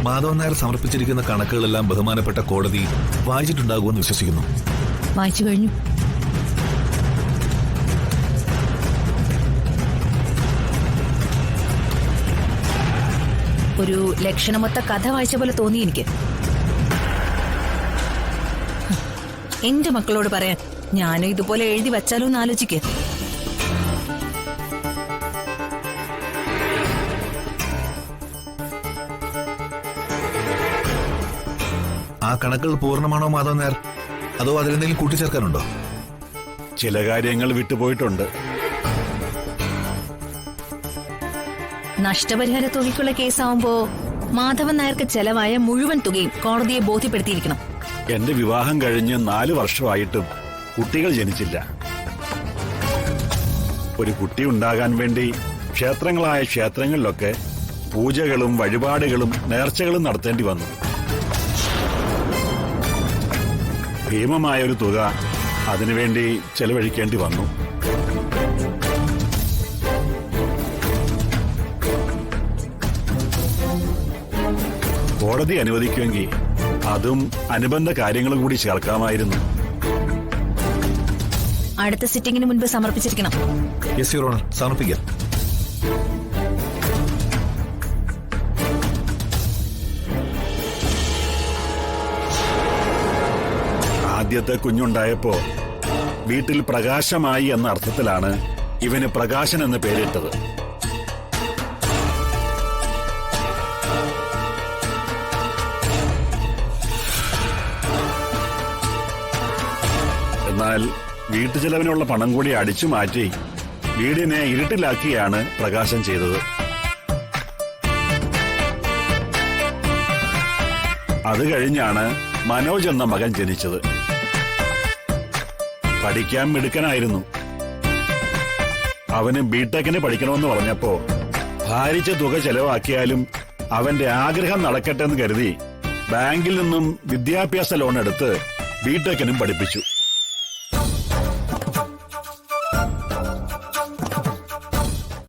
മാധവൻ നായർ സമർപ്പിച്ചിരിക്കുന്ന കണക്കുകളെല്ലാം ബഹുമാനപ്പെട്ട കോടതി വായിച്ചിട്ടുണ്ടാകുമെന്ന് വിശ്വസിക്കുന്നു. വായിച്ചു കഴിഞ്ഞു. ഒരു ലക്ഷണമൊത്ത കഥ വായിച്ച പോലെ തോന്നി എനിക്ക്. എന്റെ മക്കളോട് പറയാൻ ഞാനും ഇതുപോലെ എഴുതി വച്ചാലോ എന്ന് ആലോചിക്ക്. ആ കണക്കുകൾ പൂർണ്ണമാണോ മാധവൻ നായർ, അതോ അതിലെന്തെങ്കിലും കൂട്ടിച്ചേർക്കാനുണ്ടോ? ചില കാര്യങ്ങൾ വിട്ടുപോയിട്ടുണ്ട്. നഷ്ടപരിഹാര തുകയ്ക്കുള്ള കേസാവുമ്പോ മാധവൻ നായർക്ക് ചെലവായ മുഴുവൻ തുകയും കോടതിയെ ബോധ്യപ്പെടുത്തിയിരിക്കണം. എന്റെ വിവാഹം കഴിഞ്ഞ് 4 വർഷമായിട്ടും കുട്ടികൾ ജനിച്ചില്ല. ഒരു കുട്ടി ഉണ്ടാകാൻ വേണ്ടി ക്ഷേത്രങ്ങളായ ക്ഷേത്രങ്ങളിലൊക്കെ പൂജകളും വഴിപാടുകളും നേർച്ചകളും നടത്തേണ്ടി വന്നു. ഭീമമായൊരു തുക അതിനുവേണ്ടി ചെലവഴിക്കേണ്ടി വന്നു. കോടതി അനുവദിക്കുമെങ്കിൽ അതും അനുബന്ധ കാര്യങ്ങളും കൂടി ചേർക്കാമായിരുന്നു. അടുത്ത സിറ്റിംഗിന് മുൻപ് സമർപ്പിച്ചിരിക്കണം. യെസ് യുവർ ഓണർ, സമർപ്പിക്കാം. ആദ്യത്തെ കുഞ്ഞുണ്ടായപ്പോ വീട്ടിൽ പ്രകാശമായി എന്ന അർത്ഥത്തിലാണ് ഇവന് പ്രകാശൻ എന്ന് പേരിട്ടത്. എന്നാൽ വീട്ടുചെലവിനുള്ള പണം കൂടി അടിച്ചു മാറ്റി വീടിനെ ഇരുട്ടിലാക്കിയാണ് പ്രകാശം ചെയ്തത്. അത് കഴിഞ്ഞാണ് മനോജ് എന്ന മകൻ ജനിച്ചത്. പഠിക്കാൻ മിടുക്കനായിരുന്നു. അവന് ബിടെക്കിന് പഠിക്കണമെന്ന് പറഞ്ഞപ്പോ ഭാരിച്ച തുക ചെലവാക്കിയാലും അവന്റെ ആഗ്രഹം നടക്കട്ടെ എന്ന് കരുതി ബാങ്കിൽ നിന്നും വിദ്യാഭ്യാസ ലോൺ എടുത്ത് ബിടെക്കിനും പഠിപ്പിച്ചു.